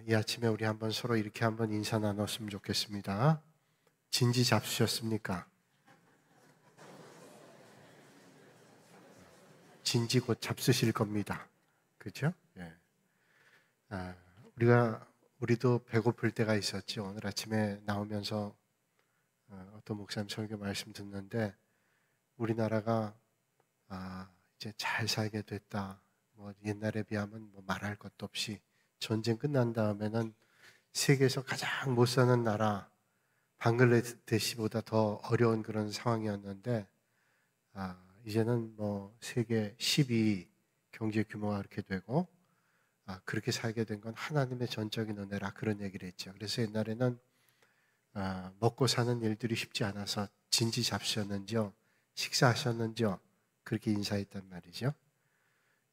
이 아침에 우리 한번 서로 이렇게 한번 인사 나눴으면 좋겠습니다. 진지 잡수셨습니까? 진지 곧 잡수실 겁니다. 그렇죠? 예. 우리도 배고플 때가 있었죠. 오늘 아침에 나오면서 어떤 목사님 설교 말씀 듣는데 우리나라가 이제 잘 살게 됐다. 뭐 옛날에 비하면 뭐 말할 것도 없이 전쟁 끝난 다음에는 세계에서 가장 못 사는 나라 방글라데시보다 더 어려운 그런 상황이었는데 이제는 뭐 세계 12위 경제 규모가 그렇게 되고 그렇게 살게 된 건 하나님의 전적인 은혜라 그런 얘기를 했죠. 그래서 옛날에는 먹고 사는 일들이 쉽지 않아서 진지 잡수셨는지요? 식사하셨는지요? 그렇게 인사했단 말이죠.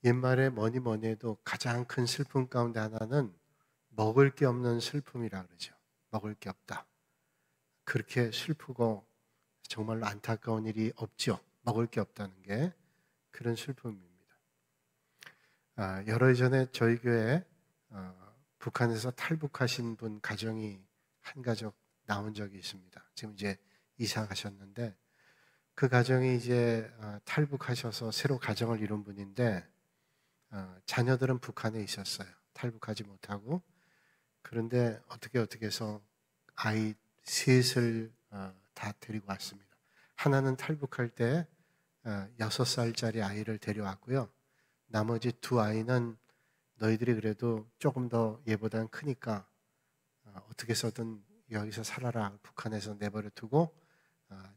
옛말에 뭐니 해도 가장 큰 슬픔 가운데 하나는 먹을 게 없는 슬픔이라 그러죠. 먹을 게 없다. 그렇게 슬프고 정말로 안타까운 일이 없죠. 먹을 게 없다는 게 그런 슬픔입니다. 여러 해 전에 저희 교회에 북한에서 탈북하신 분 가정이 한 가족 나온 적이 있습니다. 지금 이제 이사 가셨는데 그 가정이 이제 탈북하셔서 새로 가정을 이룬 분인데 자녀들은 북한에 있었어요. 탈북하지 못하고. 그런데 어떻게 해서 아이 셋을 다 데리고 왔습니다. 하나는 탈북할 때 6살짜리 아이를 데려왔고요. 나머지 두 아이는 너희들이 그래도 조금 더 얘보다는 크니까 어떻게 해서든 여기서 살아라. 북한에서 내버려 두고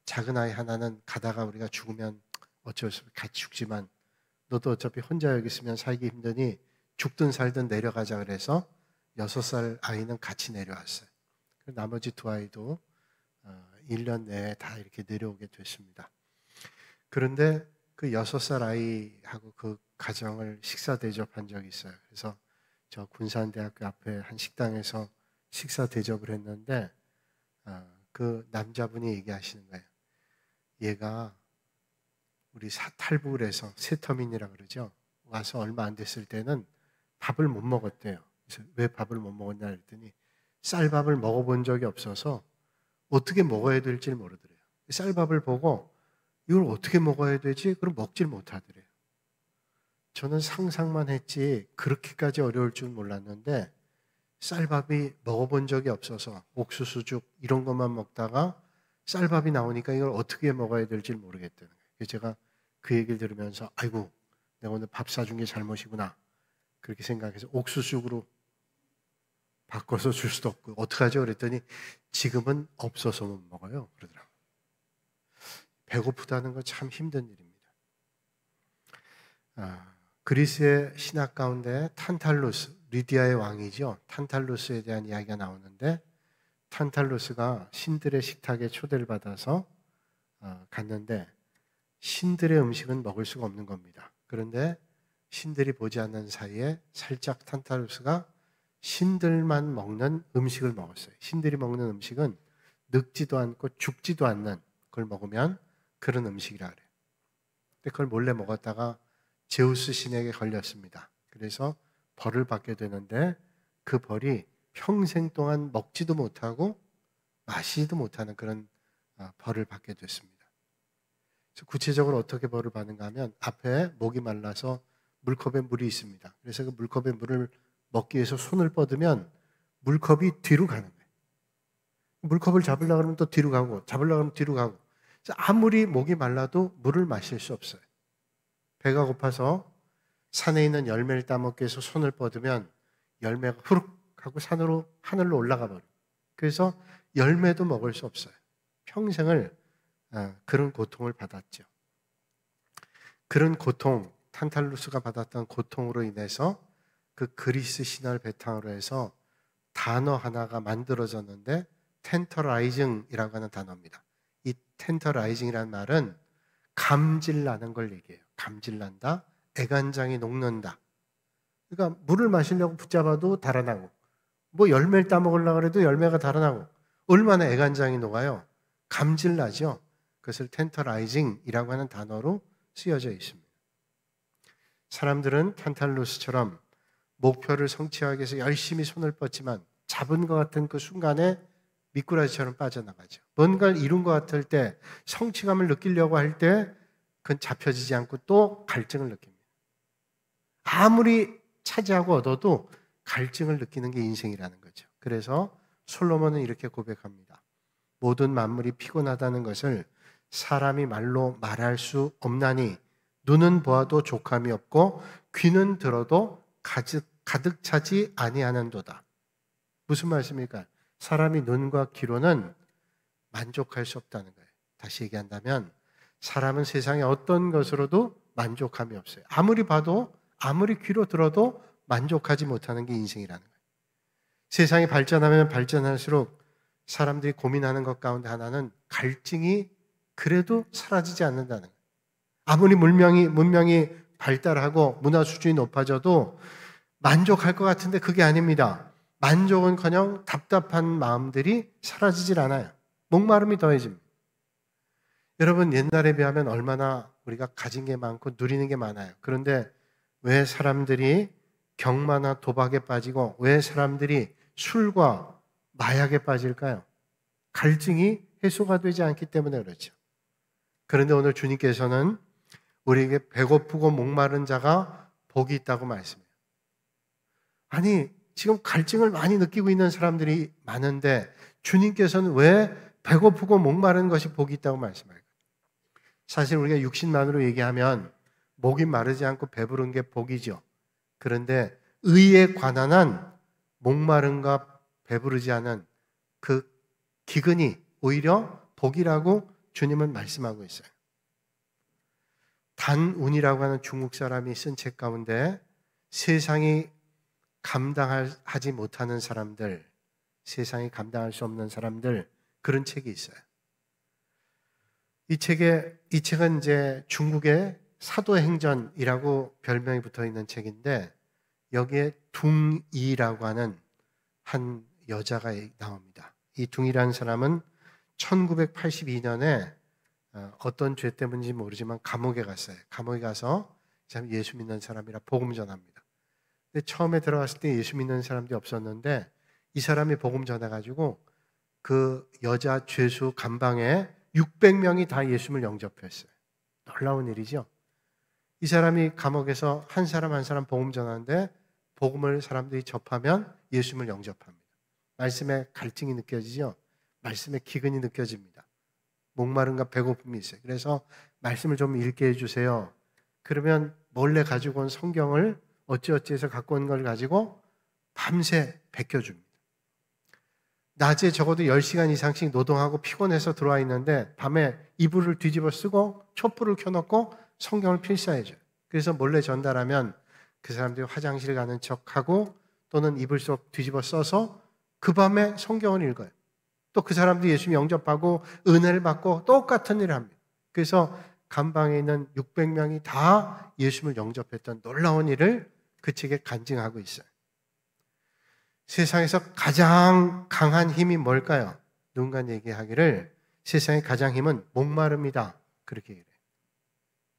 작은 아이 하나는 가다가 우리가 죽으면 어쩔 수 없이 같이 죽지만 너도 어차피 혼자 여기 있으면 살기 힘드니 죽든 살든 내려가자 그래서 6살 아이는 같이 내려왔어요. 나머지 두 아이도 1년 내에 다 이렇게 내려오게 됐습니다. 그런데 그 6살 아이하고 그 가정을 식사 대접한 적이 있어요. 그래서 저 군산대학교 앞에 한 식당에서 식사 대접을 했는데 그 남자분이 얘기하시는 거예요. 얘가 우리 탈북을 해서 세터민이라 그러죠. 와서 얼마 안 됐을 때는 밥을 못 먹었대요. 그래서 왜 밥을 못 먹었냐 그랬더니 쌀밥을 먹어본 적이 없어서 어떻게 먹어야 될지 모르더래요. 쌀밥을 보고 이걸 어떻게 먹어야 되지? 그럼 먹질 못하더래요. 저는 상상만 했지 그렇게까지 어려울 줄 몰랐는데 쌀밥이 먹어본 적이 없어서 옥수수죽 이런 것만 먹다가 쌀밥이 나오니까 이걸 어떻게 먹어야 될지 모르겠다는 거예요. 그래서 제가 그 얘기를 들으면서 아이고 내가 오늘 밥 사준 게 잘못이구나 그렇게 생각해서 옥수수죽으로 바꿔서 줄 수도 없고 어떡하죠? 그랬더니 지금은 없어서 못 먹어요 그러더라고요. 배고프다는 건 참 힘든 일입니다. 그리스의 신학 가운데 탄탈루스, 리디아의 왕이죠. 탄탈루스에 대한 이야기가 나오는데 탄탈루스가 신들의 식탁에 초대를 받아서 갔는데 신들의 음식은 먹을 수가 없는 겁니다. 그런데 신들이 보지 않는 사이에 살짝 탄탈루스가 신들만 먹는 음식을 먹었어요. 신들이 먹는 음식은 늙지도 않고 죽지도 않는 걸 먹으면 그런 음식이라 그래요. 근데 그걸 몰래 먹었다가 제우스 신에게 걸렸습니다. 그래서 벌을 받게 되는데 그 벌이 평생 동안 먹지도 못하고 마시지도 못하는 그런 벌을 받게 됐습니다. 그래서 구체적으로 어떻게 벌을 받는가 하면 앞에 목이 말라서 물컵에 물이 있습니다. 그래서 그 물컵에 물을 먹기 위해서 손을 뻗으면 물컵이 뒤로 가는 거예요. 물컵을 잡으려고 하면 또 뒤로 가고 잡으려고 하면 뒤로 가고 그래서 아무리 목이 말라도 물을 마실 수 없어요. 배가 고파서 산에 있는 열매를 따먹기 위해서 손을 뻗으면 열매가 후룩 하고 하늘로 올라가 버려요. 그래서 열매도 먹을 수 없어요. 평생을 그런 고통을 받았죠. 그런 고통, 탄탈루스가 받았던 고통으로 인해서 그 그리스 신화를 바탕으로 해서 단어 하나가 만들어졌는데 텐터라이징이라고 하는 단어입니다. 이 텐터라이징이라는 말은 감질나는 걸 얘기해요. 감질난다, 애간장이 녹는다. 그러니까 물을 마시려고 붙잡아도 달아나고 뭐 열매를 따먹으려고 해도 열매가 달아나고 얼마나 애간장이 녹아요. 감질나죠. 그것을 텐터라이징이라고 하는 단어로 쓰여져 있습니다. 사람들은 탄탈루스처럼 목표를 성취하기 위해서 열심히 손을 뻗지만 잡은 것 같은 그 순간에 미꾸라지처럼 빠져나가죠. 뭔가를 이룬 것 같을 때, 성취감을 느끼려고 할 때 그건 잡혀지지 않고 또 갈증을 느낍니다. 아무리 차지하고 얻어도 갈증을 느끼는 게 인생이라는 거죠. 그래서 솔로몬은 이렇게 고백합니다. 모든 만물이 피곤하다는 것을 사람이 말로 말할 수 없나니 눈은 보아도 족함이 없고 귀는 들어도 가득 차지 아니하는도다. 무슨 말씀입니까? 사람이 눈과 귀로는 만족할 수 없다는 거예요. 다시 얘기한다면 사람은 세상의 어떤 것으로도 만족함이 없어요. 아무리 봐도 아무리 귀로 들어도 만족하지 못하는 게 인생이라는 거예요. 세상이 발전하면 발전할수록 사람들이 고민하는 것 가운데 하나는 갈증이 그래도 사라지지 않는다는 거예요. 아무리 문명이 발달하고 문화 수준이 높아져도 만족할 것 같은데 그게 아닙니다. 만족은커녕 답답한 마음들이 사라지질 않아요. 목마름이 더해집니다. 여러분, 옛날에 비하면 얼마나 우리가 가진 게 많고 누리는 게 많아요. 그런데 왜 사람들이 경마나 도박에 빠지고 왜 사람들이 술과 마약에 빠질까요? 갈증이 해소가 되지 않기 때문에 그렇죠. 그런데 오늘 주님께서는 우리에게 배고프고 목마른 자가 복이 있다고 말씀해요. 아니, 지금 갈증을 많이 느끼고 있는 사람들이 많은데 주님께서는 왜 배고프고 목마른 것이 복이 있다고 말씀할까요? 사실 우리가 육신만으로 얘기하면 목이 마르지 않고 배부른 게 복이죠. 그런데 의에 관한 한 목마름과 배부르지 않은 그 기근이 오히려 복이라고 주님은 말씀하고 있어요. 단운이라고 하는 중국 사람이 쓴 책 가운데 세상이 감당하지 못하는 사람들, 세상이 감당할 수 없는 사람들, 그런 책이 있어요. 이 책은 이제 중국의 사도행전이라고 별명이 붙어 있는 책인데 여기에 둥이라고 하는 한 여자가 나옵니다. 이 둥이라는 사람은 1982년에 어떤 죄 때문인지 모르지만 감옥에 갔어요. 감옥에 가서 예수 믿는 사람이라 복음 전합니다. 근데 처음에 들어갔을 때 예수 믿는 사람들이 없었는데 이 사람이 복음 전해가지고 그 여자 죄수 감방에 600명이 다 예수를 영접했어요. 놀라운 일이죠. 이 사람이 감옥에서 한 사람 한 사람 복음 전하는데 복음을 사람들이 접하면 예수를 영접합니다. 말씀에 갈증이 느껴지죠. 말씀에 기근이 느껴집니다. 목마름과 배고픔이 있어요. 그래서 말씀을 좀 읽게 해주세요. 그러면 몰래 가지고 온 성경을 어찌어찌해서 갖고 온 걸 가지고 밤새 베껴줍니다. 낮에 적어도 10시간 이상씩 노동하고 피곤해서 들어와 있는데 밤에 이불을 뒤집어 쓰고 촛불을 켜놓고 성경을 필사해줘요. 그래서 몰래 전달하면 그 사람들이 화장실 가는 척하고 또는 이불 속 뒤집어 써서 그 밤에 성경을 읽어요. 또 그 사람들이 예수 영접하고 은혜를 받고 똑같은 일을 합니다. 그래서 감방에 있는 600명이 다 예수를 영접했던 놀라운 일을 그 책에 간증하고 있어요. 세상에서 가장 강한 힘이 뭘까요? 누군가 얘기하기를 세상의 가장 힘은 목마름이다. 그렇게 얘기해요.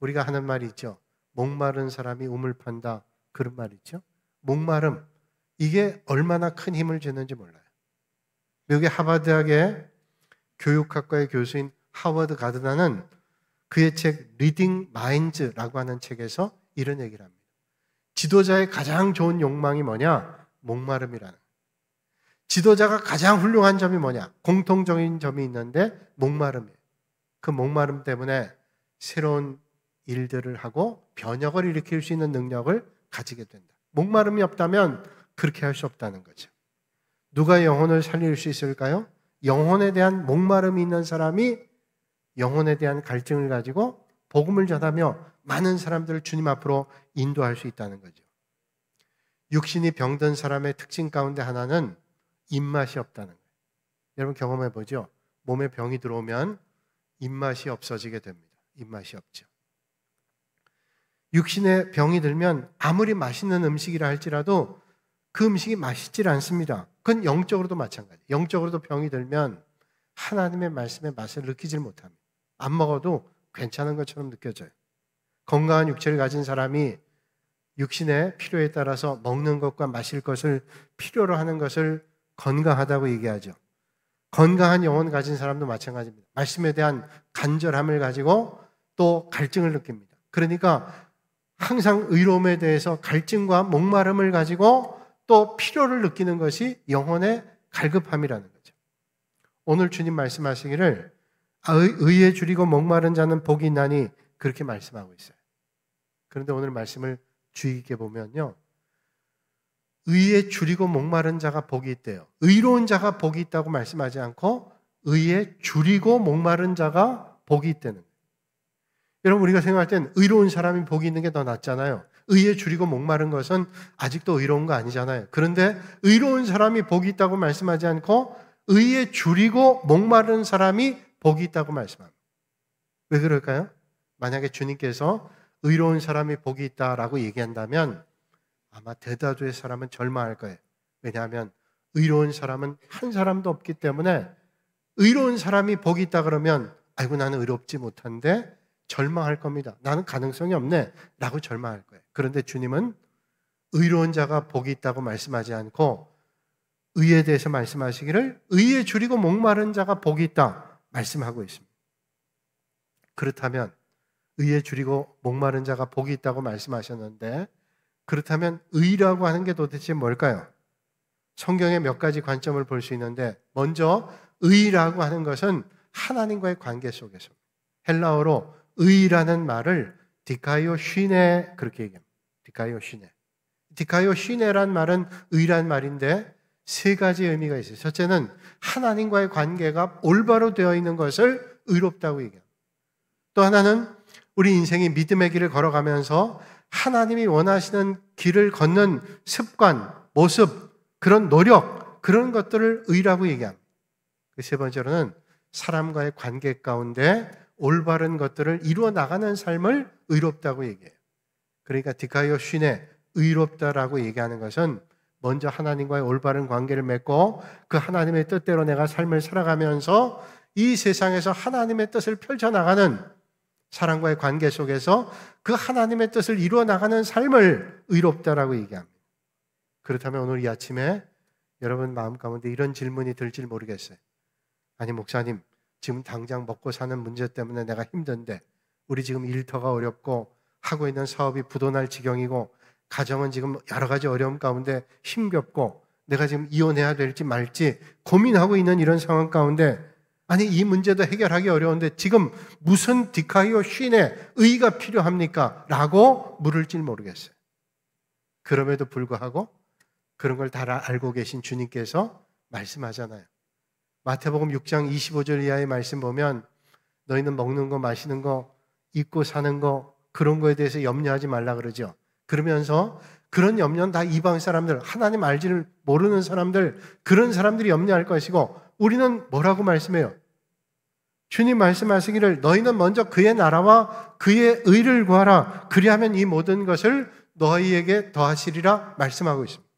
우리가 하는 말이 있죠. 목마른 사람이 우물 판다. 그런 말이 있죠. 목마름. 이게 얼마나 큰 힘을 주는지 몰라요. 미국의 하버드 대학의 교육학과의 교수인 하워드 가드너는 그의 책 리딩 마인즈라고 하는 책에서 이런 얘기를 합니다. 지도자의 가장 좋은 욕망이 뭐냐? 목마름이라는. 지도자가 가장 훌륭한 점이 뭐냐? 공통적인 점이 있는데 목마름이에요. 그 목마름 때문에 새로운 일들을 하고 변혁을 일으킬 수 있는 능력을 가지게 된다. 목마름이 없다면 그렇게 할 수 없다는 거죠. 누가 영혼을 살릴 수 있을까요? 영혼에 대한 목마름이 있는 사람이 영혼에 대한 갈증을 가지고 복음을 전하며 많은 사람들을 주님 앞으로 인도할 수 있다는 거죠. 육신이 병든 사람의 특징 가운데 하나는 입맛이 없다는 거예요. 여러분 경험해 보죠. 몸에 병이 들어오면 입맛이 없어지게 됩니다. 입맛이 없죠. 육신에 병이 들면 아무리 맛있는 음식이라 할지라도 그 음식이 맛있질 않습니다. 그건 영적으로도 마찬가지예요. 영적으로도 병이 들면 하나님의 말씀의 맛을 느끼질 못합니다. 안 먹어도 괜찮은 것처럼 느껴져요. 건강한 육체를 가진 사람이 육신의 필요에 따라서 먹는 것과 마실 것을 필요로 하는 것을 건강하다고 얘기하죠. 건강한 영혼 가진 사람도 마찬가지입니다. 말씀에 대한 간절함을 가지고 또 갈증을 느낍니다. 그러니까 항상 의로움에 대해서 갈증과 목마름을 가지고 또 필요를 느끼는 것이 영혼의 갈급함이라는 거죠. 오늘 주님 말씀하시기를 의에 줄이고 목마른 자는 복이 있나니 그렇게 말씀하고 있어요. 그런데 오늘 말씀을 주의 깊게 보면요, 의에 줄이고 목마른 자가 복이 있대요. 의로운 자가 복이 있다고 말씀하지 않고 의에 줄이고 목마른 자가 복이 있다는 거예요. 여러분, 우리가 생각할 땐 의로운 사람이 복이 있는 게 더 낫잖아요. 의에 줄이고 목마른 것은 아직도 의로운 거 아니잖아요. 그런데 의로운 사람이 복이 있다고 말씀하지 않고 의에 줄이고 목마른 사람이 복이 있다고 말씀합니다. 왜 그럴까요? 만약에 주님께서 의로운 사람이 복이 있다라고 얘기한다면 아마 대다수의 사람은 절망할 거예요. 왜냐하면 의로운 사람은 한 사람도 없기 때문에 의로운 사람이 복이 있다 그러면 아이고 나는 의롭지 못한데 절망할 겁니다. 나는 가능성이 없네 라고 절망할 거예요. 그런데 주님은 의로운 자가 복이 있다고 말씀하지 않고 의에 대해서 말씀하시기를 의에 줄이고 목마른 자가 복이 있다 말씀하고 있습니다. 그렇다면 의에 줄이고 목마른 자가 복이 있다고 말씀하셨는데, 그렇다면 의라고 하는 게 도대체 뭘까요? 성경에 몇 가지 관점을 볼 수 있는데, 먼저 의라고 하는 것은 하나님과의 관계 속에서, 헬라어로 의라는 말을 디카이오 슈네 그렇게 얘기합니다. 디카이오 슈네. 디카이오 슈네란 말은 의란 말인데 세 가지 의미가 있어요. 첫째는 하나님과의 관계가 올바로 되어 있는 것을 의롭다고 얘기합니다. 또 하나는 우리 인생이 믿음의 길을 걸어가면서 하나님이 원하시는 길을 걷는 습관, 모습, 그런 노력, 그런 것들을 의라고 얘기합니다. 세 번째로는 사람과의 관계 가운데 올바른 것들을 이루어 나가는 삶을 의롭다고 얘기해요. 그러니까 디카이오 슈네, 의롭다라고 얘기하는 것은 먼저 하나님과의 올바른 관계를 맺고 그 하나님의 뜻대로 내가 삶을 살아가면서 이 세상에서 하나님의 뜻을 펼쳐나가는 사람과의 관계 속에서 그 하나님의 뜻을 이루어 나가는 삶을 의롭다라고 얘기합니다. 그렇다면 오늘 이 아침에 여러분 마음 가운데 이런 질문이 들지 모르겠어요. 아니 목사님, 지금 당장 먹고 사는 문제 때문에 내가 힘든데 우리 지금 일터가 어렵고 하고 있는 사업이 부도날 지경이고 가정은 지금 여러 가지 어려움 가운데 힘겹고 내가 지금 이혼해야 될지 말지 고민하고 있는 이런 상황 가운데, 아니 이 문제도 해결하기 어려운데 지금 무슨 디카이오 쉰의 의가 필요합니까? 라고 물을지 모르겠어요. 그럼에도 불구하고 그런 걸 다 알고 계신 주님께서 말씀하잖아요. 마태복음 6장 25절 이하의 말씀 보면 너희는 먹는 거 마시는 거 입고 사는 거 그런 거에 대해서 염려하지 말라 그러죠. 그러면서 그런 염려는 다 이방 사람들, 하나님 알지를 모르는 사람들, 그런 사람들이 염려할 것이고 우리는 뭐라고 말씀해요? 주님 말씀하시기를 너희는 먼저 그의 나라와 그의 의를 구하라. 그리하면 이 모든 것을 너희에게 더하시리라 말씀하고 있습니다.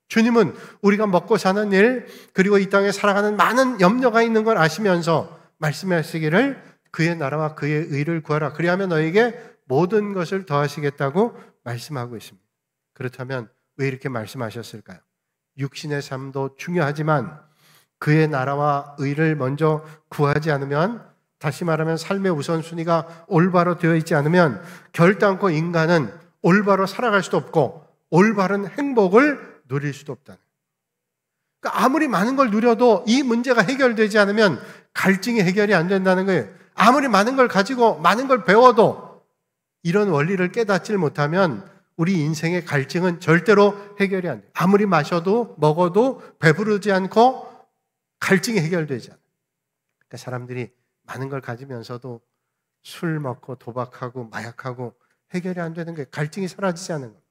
주님은 우리가 먹고 사는 일 그리고 이 땅에 살아가는 많은 염려가 있는 걸 아시면서 말씀하시기를 그의 나라와 그의 의를 구하라. 그리하면 너희에게 모든 것을 더하시겠다고 말씀하고 있습니다. 그렇다면 왜 이렇게 말씀하셨을까요? 육신의 삶도 중요하지만 그의 나라와 의를 먼저 구하지 않으면, 다시 말하면 삶의 우선순위가 올바로 되어 있지 않으면 결단코 인간은 올바로 살아갈 수도 없고 올바른 행복을 누릴 수도 없다는. 그러니까 아무리 많은 걸 누려도 이 문제가 해결되지 않으면 갈증이 해결이 안 된다는 거예요. 아무리 많은 걸 가지고 많은 걸 배워도 이런 원리를 깨닫지 못하면 우리 인생의 갈증은 절대로 해결이 안 돼요. 아무리 마셔도 먹어도 배부르지 않고 갈증이 해결되지 않아요. 그러니까 사람들이 많은 걸 가지면서도 술 먹고 도박하고 마약하고 해결이 안 되는 거예요. 갈증이 사라지지 않는 거예요.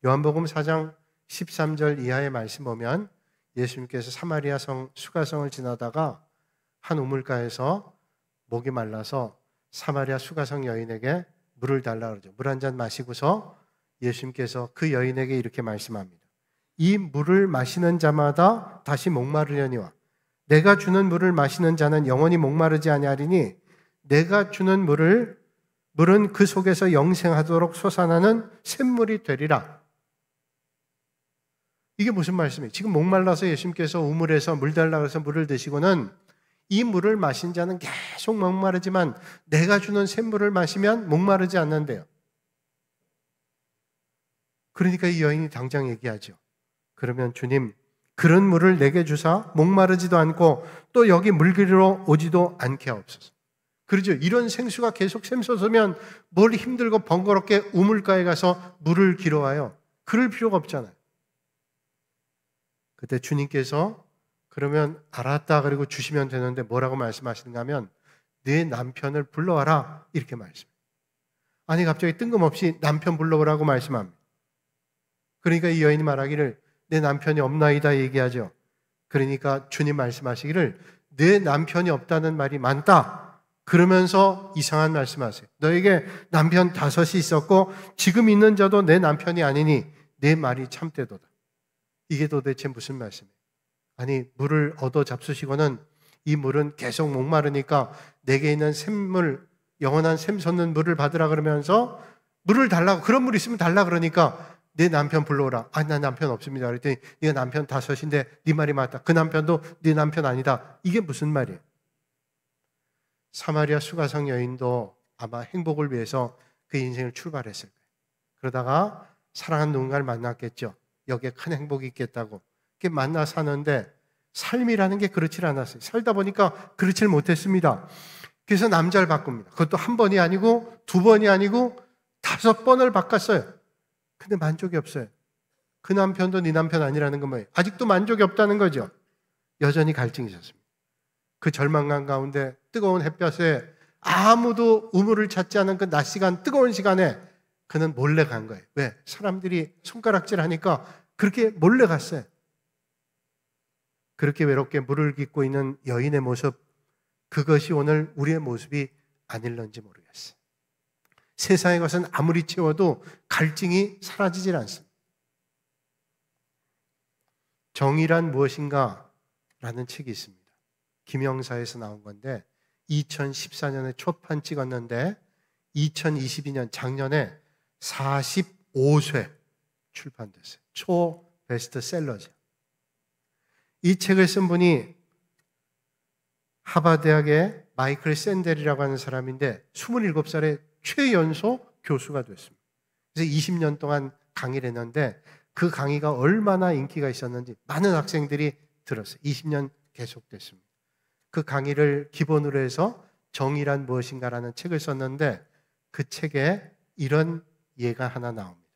요한복음 4장 13절 이하의 말씀 보면 예수님께서 사마리아 성 수가성을 지나다가 한 우물가에서 목이 말라서 사마리아 수가성 여인에게 물을 달라 그러죠. 물 한 잔 마시고서 예수님께서 그 여인에게 이렇게 말씀합니다. 이 물을 마시는 자마다 다시 목마르려니와 내가 주는 물을 마시는 자는 영원히 목마르지 아니하리니 내가 주는 물을 물은 그 속에서 영생하도록 솟아나는 샘물이 되리라. 이게 무슨 말씀이에요? 지금 목말라서 예수님께서 우물에서 물 달라고 해서 물을 드시고는 이 물을 마신 자는 계속 목마르지만 내가 주는 샘물을 마시면 목마르지 않는데요. 그러니까 이 여인이 당장 얘기하죠. 그러면 주님, 그런 물을 내게 주사 목마르지도 않고 또 여기 물기로 오지도 않게 하옵소서. 그러죠. 이런 생수가 계속 샘솟으면 뭘 힘들고 번거롭게 우물가에 가서 물을 길어와요. 그럴 필요가 없잖아요. 그때 주님께서 그러면 알았다 그리고 주시면 되는데 뭐라고 말씀하시는가 하면 내 남편을 불러와라 이렇게 말씀해요. 아니 갑자기 뜬금없이 남편 불러오라고 말씀합니다. 그러니까 이 여인이 말하기를 내 남편이 없나이다 얘기하죠. 그러니까 주님 말씀하시기를 내 남편이 없다는 말이 많다. 그러면서 이상한 말씀하세요. 너에게 남편 5이 있었고 지금 있는 자도 내 남편이 아니니 내 말이 참되도다. 이게 도대체 무슨 말씀이에요? 아니 물을 얻어 잡수시고는 이 물은 계속 목마르니까 내게 있는 샘물, 영원한 샘 솟는 물을 받으라 그러면서 물을 달라고, 그런 물 있으면 달라 그러니까 내 남편 불러오라. 아니 나 남편 없습니다. 그랬더니 네가 남편 5인데 네 말이 맞다. 그 남편도 네 남편 아니다. 이게 무슨 말이에요? 사마리아 수가성 여인도 아마 행복을 위해서 그 인생을 출발했을 거예요. 그러다가 사랑하는 누군가를 만났겠죠. 여기에 큰 행복이 있겠다고. 이렇게 만나 사는데 삶이라는 게 그렇지 않았어요. 살다 보니까 그렇지 못했습니다. 그래서 남자를 바꿉니다. 그것도 한 번이 아니고 2번이 아니고 5번을 바꿨어요. 근데 만족이 없어요. 그 남편도 네 남편 아니라는 건 뭐예요? 아직도 만족이 없다는 거죠. 여전히 갈증이 있었습니다. 그 절망감 가운데 뜨거운 햇볕에 아무도 우물을 찾지 않은 그 낮 시간, 뜨거운 시간에 그는 몰래 간 거예요. 왜? 사람들이 손가락질 하니까 그렇게 몰래 갔어요. 그렇게 외롭게 물을 깃고 있는 여인의 모습, 그것이 오늘 우리의 모습이 아닐런지 모르겠어요. 세상의 것은 아무리 채워도 갈증이 사라지질 않습니다. 정의란 무엇인가? 라는 책이 있습니다. 김영사에서 나온 건데 2014년에 초판 찍었는데 2022년 작년에 45쇄 출판됐어요. 초 베스트셀러죠. 이 책을 쓴 분이 하버드대학의 마이클 샌델이라고 하는 사람인데 27살에 최연소 교수가 됐습니다. 그래서 20년 동안 강의를 했는데 그 강의가 얼마나 인기가 있었는지 많은 학생들이 들었어요. 20년 계속됐습니다. 그 강의를 기본으로 해서 정의란 무엇인가라는 책을 썼는데 그 책에 이런 예가 하나 나옵니다.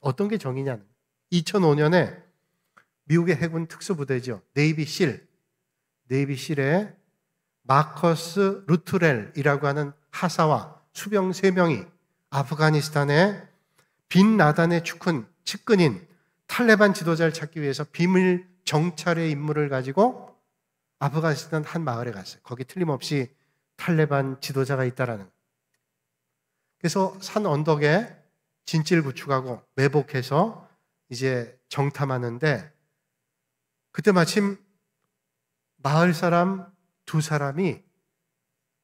어떤 게 정의냐는 2005년에 미국의 해군 특수부대죠. 네이비실에 마커스 루트렐이라고 하는 하사와 수병 3명이 아프가니스탄의 빈 라덴의 측근인 탈레반 지도자를 찾기 위해서 비밀 정찰의 임무를 가지고 아프가니스탄 한 마을에 갔어요. 거기 틀림없이 탈레반 지도자가 있다라는 거예요. 그래서 산 언덕에 진지를 구축하고 매복해서 이제 정탐하는데 그때 마침 마을 사람 2사람이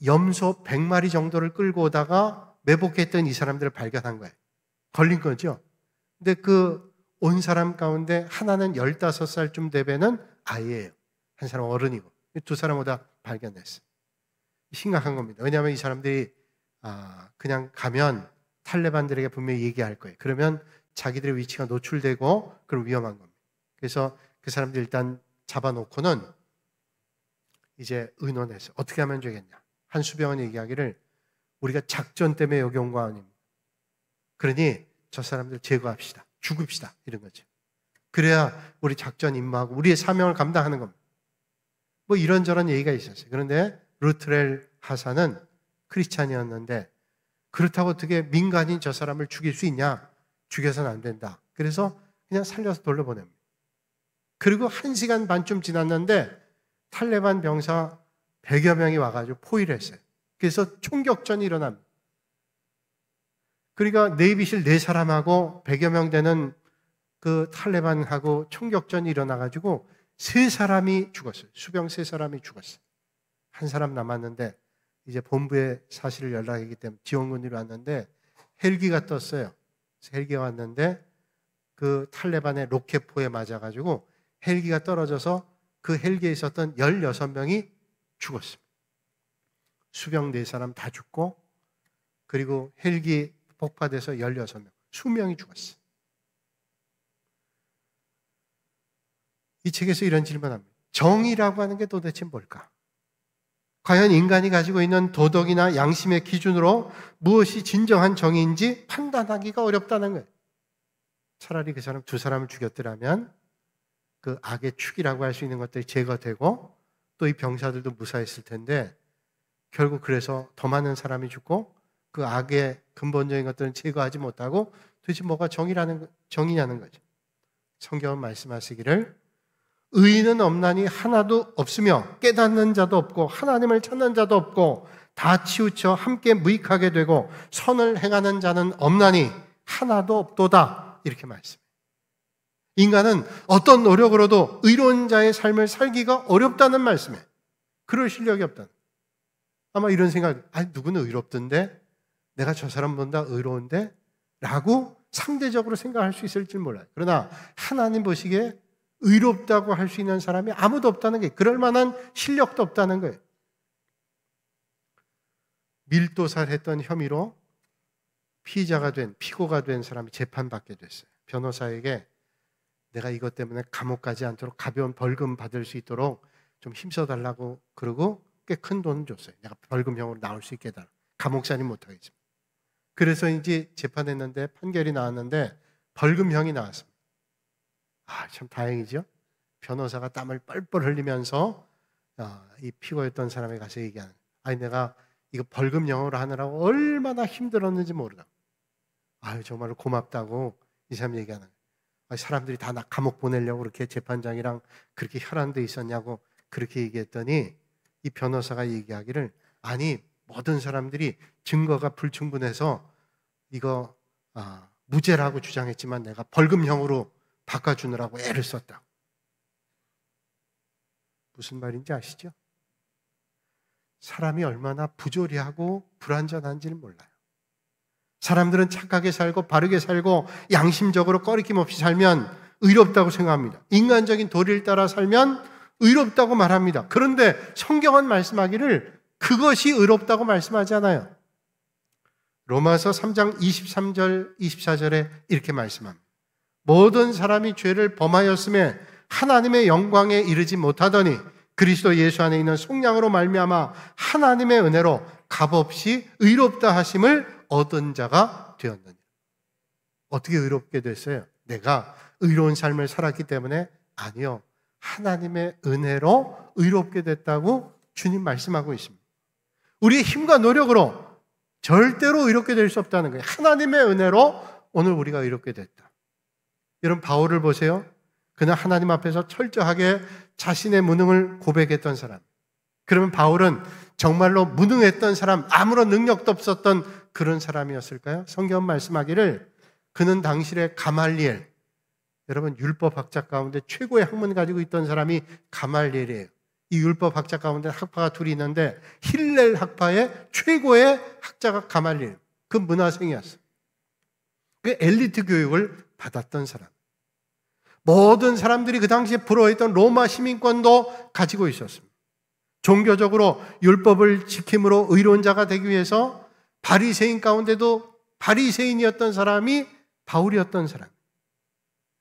염소 100마리 정도를 끌고 오다가 매복했던 이 사람들을 발견한 거예요. 걸린 거죠. 근데 그 온 사람 가운데 하나는 15살쯤 되는 아이예요. 한 사람 어른이고 2사람 오다 발견했어요. 심각한 겁니다. 왜냐하면 이 사람들이 그냥 가면 탈레반들에게 분명히 얘기할 거예요. 그러면 자기들의 위치가 노출되고 그럼 위험한 겁니다. 그래서 그 사람들 일단 잡아놓고는 이제 의논해서 어떻게 하면 되겠냐. 한 수병은 얘기하기를 우리가 작전 때문에 여기 온 거 아닙니다. 그러니 저 사람들 제거합시다. 죽읍시다. 이런 거죠. 그래야 우리 작전 임무하고 우리의 사명을 감당하는 겁니다. 뭐 이런저런 얘기가 있었어요. 그런데 루트렐 하사는 크리스찬이었는데 그렇다고 어떻게 민간인 저 사람을 죽일 수 있냐? 죽여서는 안 된다. 그래서 그냥 살려서 돌려보냅니다. 그리고 1시간 반쯤 지났는데 탈레반 병사 100여 명이 와가지고 포위를 했어요. 그래서 총격전이 일어납니다. 그러니까 네이비실 4사람하고 100여 명 되는 그 탈레반하고 총격전이 일어나가지고 3사람이 죽었어요. 수병 3사람이 죽었어요. 한 사람 남았는데 이제 본부에 사실을 연락했기 때문에 지원군들이 왔는데 헬기가 떴어요. 헬기가 왔는데 그 탈레반의 로켓포에 맞아가지고 헬기가 떨어져서 그 헬기에 있었던 16명이 죽었습니다. 수병 4사람 다 죽고, 그리고 헬기 폭파돼서 16명, 수명이 죽었어요. 이 책에서 이런 질문합니다. 정의라고 하는 게 도대체 뭘까? 과연 인간이 가지고 있는 도덕이나 양심의 기준으로 무엇이 진정한 정의인지 판단하기가 어렵다는 거예요. 차라리 그 사람 2사람을 죽였더라면 그 악의 축이라고 할 수 있는 것들이 제거되고 또 이 병사들도 무사했을 텐데, 결국 그래서 더 많은 사람이 죽고 그 악의 근본적인 것들은 제거하지 못하고 도대체 뭐가 정의냐는 거죠. 성경은 말씀하시기를 의인은 없나니 하나도 없으며 깨닫는 자도 없고 하나님을 찾는 자도 없고 다 치우쳐 함께 무익하게 되고 선을 행하는 자는 없나니 하나도 없도다, 이렇게 말씀해요. 인간은 어떤 노력으로도 의로운 자의 삶을 살기가 어렵다는 말씀이에요. 그럴 실력이 없다는. 아마 이런 생각, 누구는 의롭던데 내가 저 사람보다 의로운데? 라고 상대적으로 생각할 수 있을지 몰라요. 그러나 하나님 보시기에 의롭다고 할 수 있는 사람이 아무도 없다는 게, 그럴 만한 실력도 없다는 거예요. 밀도살했던 혐의로 피고가 된 사람이 재판받게 됐어요. 변호사에게 내가 이것 때문에 감옥 가지 않도록 가벼운 벌금 받을 수 있도록 좀 힘써달라고 그러고 꽤 큰 돈을 줬어요. 내가 벌금형으로 나올 수 있게 해달라. 감옥살이 못하겠지만. 그래서 이제 재판했는데 판결이 나왔는데 벌금형이 나왔습니다. 참 다행이죠. 변호사가 땀을 뻘뻘 흘리면서 이 피고였던 사람에 가서 얘기하는, 내가 이거 벌금형으로 하느라고 얼마나 힘들었는지 모르다. 정말로 고맙다고 이 사람이 얘기하는 거예요. 사람들이 다 나 감옥 보내려고 그렇게 재판장이랑 그렇게 혈안돼 있었냐고 그렇게 얘기했더니 이 변호사가 얘기하기를, 모든 사람들이 증거가 불충분해서 이거 무죄라고 주장했지만 내가 벌금형으로 바꿔주느라고 애를 썼다. 무슨 말인지 아시죠? 사람이 얼마나 부조리하고 불완전한지를 몰라요. 사람들은 착하게 살고 바르게 살고 양심적으로 꺼리낌 없이 살면 의롭다고 생각합니다. 인간적인 도리를 따라 살면 의롭다고 말합니다. 그런데 성경은 말씀하기를 그것이 의롭다고 말씀하지 않아요. 로마서 3장 23절 24절에 이렇게 말씀합니다. 모든 사람이 죄를 범하였음에 하나님의 영광에 이르지 못하더니 그리스도 예수 안에 있는 속량으로 말미암아 하나님의 은혜로 값없이 의롭다 하심을 얻은 자가 되었느니라. 어떻게 의롭게 됐어요? 내가 의로운 삶을 살았기 때문에? 아니요. 하나님의 은혜로 의롭게 됐다고 주님 말씀하고 있습니다. 우리의 힘과 노력으로 절대로 의롭게 될 수 없다는 거예요. 하나님의 은혜로 오늘 우리가 의롭게 됐다. 여러분 바울을 보세요. 그는 하나님 앞에서 철저하게 자신의 무능을 고백했던 사람. 그러면 바울은 정말로 무능했던 사람, 아무런 능력도 없었던 그런 사람이었을까요? 성경은 말씀하기를 그는 당시의 가말리엘, 여러분 율법학자 가운데 최고의 학문을 가지고 있던 사람이 가말리엘이에요. 이 율법학자 가운데 학파가 둘이 있는데 힐렐 학파의 최고의 학자가 가말리엘, 그 문화생이었어요. 그 엘리트 교육을 받았던 사람. 모든 사람들이 그 당시에 부러워했던 로마 시민권도 가지고 있었습니다. 종교적으로 율법을 지킴으로 의로운 자가 되기 위해서 바리새인 가운데도 바리새인이었던 사람이 바울이었던 사람.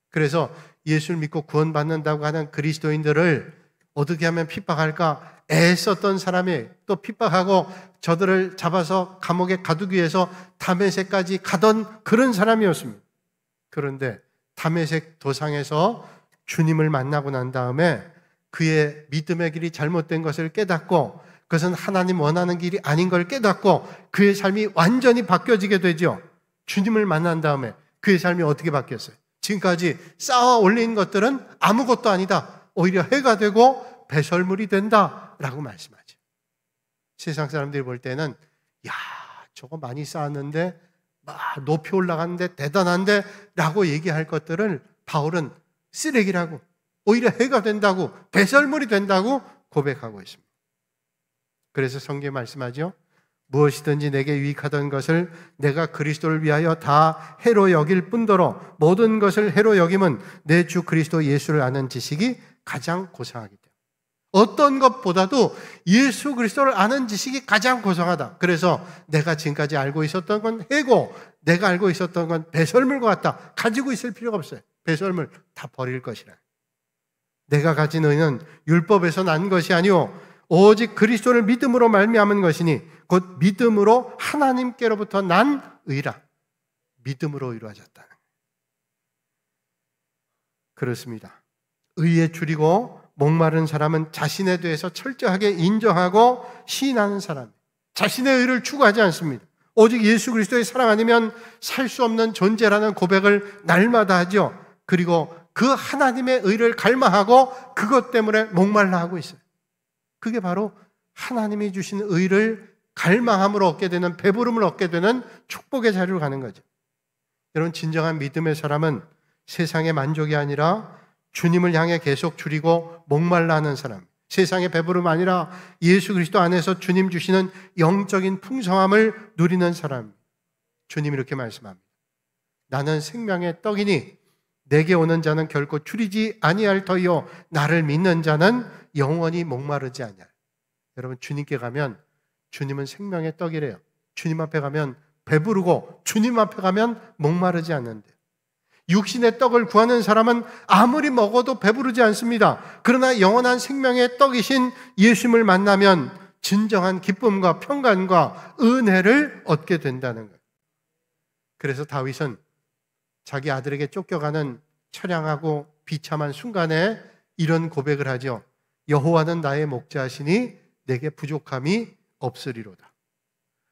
그래서 예수를 믿고 구원받는다고 하는 그리스도인들을 어떻게 하면 핍박할까 애썼던 사람이, 또 핍박하고 저들을 잡아서 감옥에 가두기 위해서 다메섹까지 가던 그런 사람이었습니다. 그런데 다메섹 도상에서 주님을 만나고 난 다음에 그의 믿음의 길이 잘못된 것을 깨닫고 그것은 하나님 원하는 길이 아닌 걸 깨닫고 그의 삶이 완전히 바뀌어지게 되죠. 주님을 만난 다음에 그의 삶이 어떻게 바뀌었어요? 지금까지 쌓아 올린 것들은 아무것도 아니다. 오히려 해가 되고 배설물이 된다라고 말씀하죠. 세상 사람들이 볼 때는 저거 많이 쌓았는데 높이 올라갔는데 대단한데 라고 얘기할 것들을 바울은 쓰레기라고, 오히려 해가 된다고, 배설물이 된다고 고백하고 있습니다. 그래서 성경에 말씀하죠. 무엇이든지 내게 유익하던 것을 내가 그리스도를 위하여 다 해로 여길 뿐더러 모든 것을 해로 여김은 내 주 그리스도 예수를 아는 지식이 가장 고상하기 때문에, 어떤 것보다도 예수 그리스도를 아는 지식이 가장 고상하다. 그래서 내가 지금까지 알고 있었던 건 해고, 내가 알고 있었던 건 배설물과 같다. 가지고 있을 필요가 없어요. 배설물 다 버릴 것이라. 내가 가진 의는 율법에서 난 것이 아니오 오직 그리스도를 믿음으로 말미암은 것이니 곧 믿음으로 하나님께로부터 난 의라. 믿음으로 이루어졌다. 그렇습니다. 의에 줄이고 목마른 사람은 자신에 대해서 철저하게 인정하고 시인하는 사람, 자신의 의를 추구하지 않습니다. 오직 예수 그리스도의 사랑 아니면 살 수 없는 존재라는 고백을 날마다 하죠. 그리고 그 하나님의 의를 갈망하고 그것 때문에 목말라 하고 있어요. 그게 바로 하나님이 주신 의를 갈망함으로 얻게 되는, 배부름을 얻게 되는 축복의 자리로 가는 거죠. 여러분, 진정한 믿음의 사람은 세상의 만족이 아니라 주님을 향해 계속 줄이고 목말라 하는 사람, 세상의 배부름 아니라 예수 그리스도 안에서 주님 주시는 영적인 풍성함을 누리는 사람. 주님이 이렇게 말씀합니다. 나는 생명의 떡이니 내게 오는 자는 결코 줄이지 아니할 터이요 나를 믿는 자는 영원히 목마르지 아니할. 여러분, 주님께 가면 주님은 생명의 떡이래요. 주님 앞에 가면 배부르고 주님 앞에 가면 목마르지 않는데, 육신의 떡을 구하는 사람은 아무리 먹어도 배부르지 않습니다. 그러나 영원한 생명의 떡이신 예수님을 만나면 진정한 기쁨과 평강과 은혜를 얻게 된다는 거예요. 그래서 다윗은 자기 아들에게 쫓겨가는 처량하고 비참한 순간에 이런 고백을 하죠. 여호와는 나의 목자시니 내게 부족함이 없으리로다.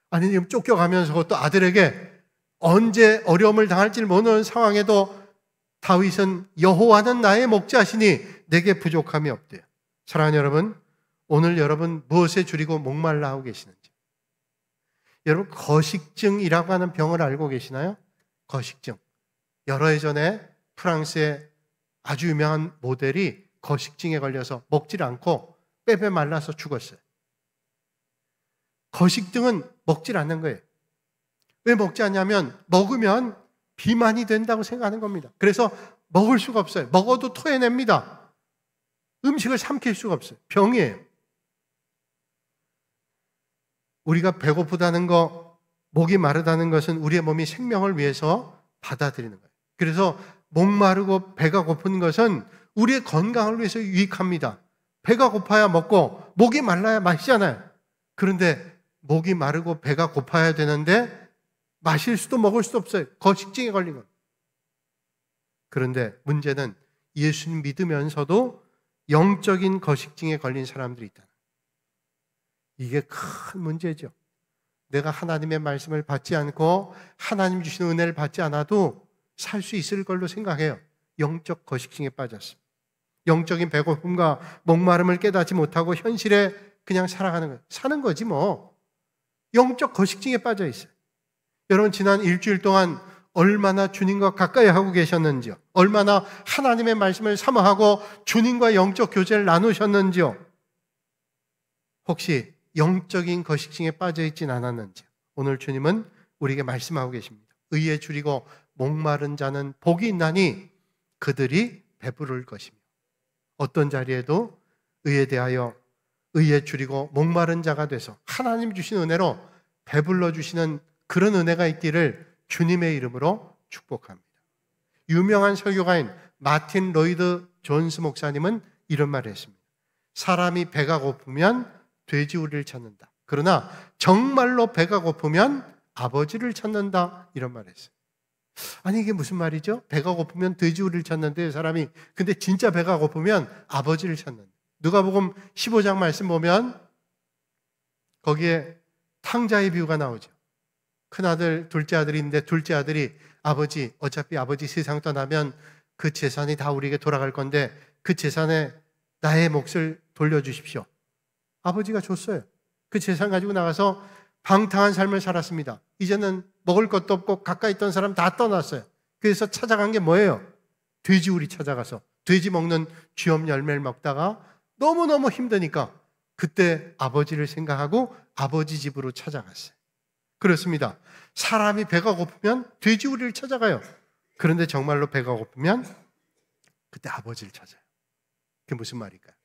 아니, 지금 쫓겨가면서 또 아들에게 언제 어려움을 당할지 모르는 상황에도 다윗은 여호와는 나의 목자시니 내게 부족함이 없대요. 사랑하는 여러분, 오늘 여러분 무엇에 줄이고 목말라 하고 계시는지, 여러분 거식증이라고 하는 병을 알고 계시나요? 거식증. 여러 해 전에 프랑스의 아주 유명한 모델이 거식증에 걸려서 먹질 않고 빼빼 말라서 죽었어요. 거식증은 먹질 않는 거예요. 왜 먹지 않냐면 먹으면 비만이 된다고 생각하는 겁니다. 그래서 먹을 수가 없어요. 먹어도 토해냅니다. 음식을 삼킬 수가 없어요. 병이에요. 우리가 배고프다는 거, 목이 마르다는 것은 우리의 몸이 생명을 위해서 받아들이는 거예요. 그래서 목마르고 배가 고픈 것은 우리의 건강을 위해서 유익합니다. 배가 고파야 먹고 목이 말라야 마시잖아요. 그런데 목이 마르고 배가 고파야 되는데 마실 수도 먹을 수도 없어요. 거식증에 걸린 겁니다. 그런데 문제는 예수님 믿으면서도 영적인 거식증에 걸린 사람들이 있다. 이게 큰 문제죠. 내가 하나님의 말씀을 받지 않고 하나님 주시는 은혜를 받지 않아도 살 수 있을 걸로 생각해요. 영적 거식증에 빠졌어. 영적인 배고픔과 목마름을 깨닫지 못하고 현실에 그냥 살아가는 거예요. 사는 거지 뭐. 영적 거식증에 빠져 있어요. 여러분, 지난 일주일 동안 얼마나 주님과 가까이 하고 계셨는지요? 얼마나 하나님의 말씀을 사모하고 주님과 영적 교제를 나누셨는지요? 혹시 영적인 거식증에 빠져 있진 않았는지 오늘 주님은 우리에게 말씀하고 계십니다. 의에 줄이고 목마른 자는 복이 있나니 그들이 배부를 것이며, 어떤 자리에도 의에 대하여 의에 줄이고 목마른 자가 돼서 하나님 주신 은혜로 배불러 주시는 그런 은혜가 있기를 주님의 이름으로 축복합니다. 유명한 설교가인 마틴 로이드 존스 목사님은 이런 말을 했습니다. 사람이 배가 고프면 돼지우리를 찾는다. 그러나 정말로 배가 고프면 아버지를 찾는다. 이런 말을 했어요. 아니, 이게 무슨 말이죠? 배가 고프면 돼지우리를 찾는데 사람이, 근데 진짜 배가 고프면 아버지를 찾는다. 누가복음 15장 말씀 보면 거기에 탕자의 비유가 나오죠. 큰아들, 둘째 아들이 있는데 둘째 아들이 아버지, 어차피 아버지 세상 떠나면 그 재산이 다 우리에게 돌아갈 건데 그 재산에 나의 몫을 돌려주십시오. 아버지가 줬어요. 그 재산 가지고 나가서 방탕한 삶을 살았습니다. 이제는 먹을 것도 없고 가까이 있던 사람 다 떠났어요. 그래서 찾아간 게 뭐예요? 돼지우리 찾아가서 돼지 먹는 쥐엄 열매를 먹다가 너무너무 힘드니까 그때 아버지를 생각하고 아버지 집으로 찾아갔어요. 그렇습니다. 사람이 배가 고프면 돼지우리를 찾아가요. 그런데 정말로 배가 고프면 그때 아버지를 찾아요. 그게 무슨 말일까요?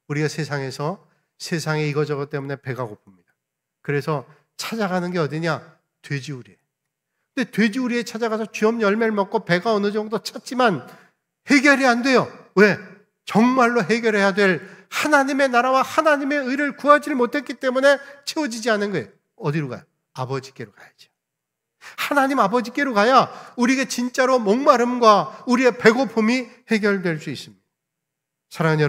우리가 세상에서 세상에 이거저거 때문에 배가 고픕니다. 그래서 찾아가는 게 어디냐? 돼지우리에. 근데 돼지우리에 찾아가서 쥐엄 열매를 먹고 배가 어느 정도 찼지만 해결이 안 돼요. 왜? 정말로 해결해야 될 하나님의 나라와 하나님의 의를 구하지를 못했기 때문에 채워지지 않은 거예요. 어디로 가요? 아버지께로 가야죠. 하나님 아버지께로 가야 우리에게 진짜로 목마름과 우리의 배고픔이 해결될 수 있습니다. 사랑하는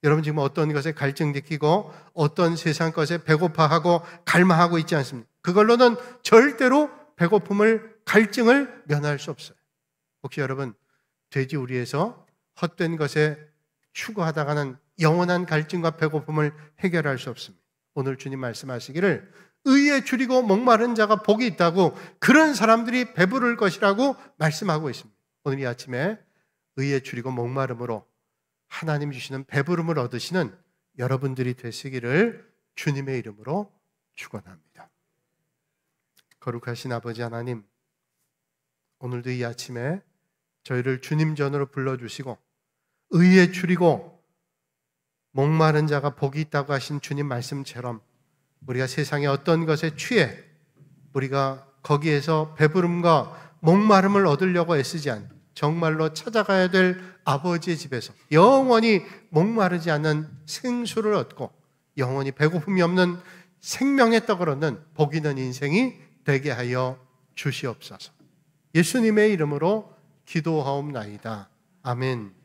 여러분 지금 어떤 것에 갈증 느끼고 어떤 세상 것에 배고파하고 갈망하고 있지 않습니까? 그걸로는 절대로 배고픔을, 갈증을 면할 수 없어요. 혹시 여러분 돼지우리에서 헛된 것에 추구하다가는 영원한 갈증과 배고픔을 해결할 수 없습니다. 오늘 주님 말씀하시기를 의에 줄이고 목마른 자가 복이 있다고, 그런 사람들이 배부를 것이라고 말씀하고 있습니다. 오늘 이 아침에 의에 줄이고 목마름으로 하나님 주시는 배부름을 얻으시는 여러분들이 되시기를 주님의 이름으로 축원합니다. 거룩하신 아버지 하나님, 오늘도 이 아침에 저희를 주님 전으로 불러주시고 의에 줄이고 목마른 자가 복이 있다고 하신 주님 말씀처럼 우리가 세상의 어떤 것에 취해 우리가 거기에서 배부름과 목마름을 얻으려고 애쓰지 않고 정말로 찾아가야 될 아버지의 집에서 영원히 목마르지 않는 생수를 얻고 영원히 배고픔이 없는 생명의 떡을 얻는 복 있는 인생이 되게 하여 주시옵소서. 예수님의 이름으로 기도하옵나이다. 아멘.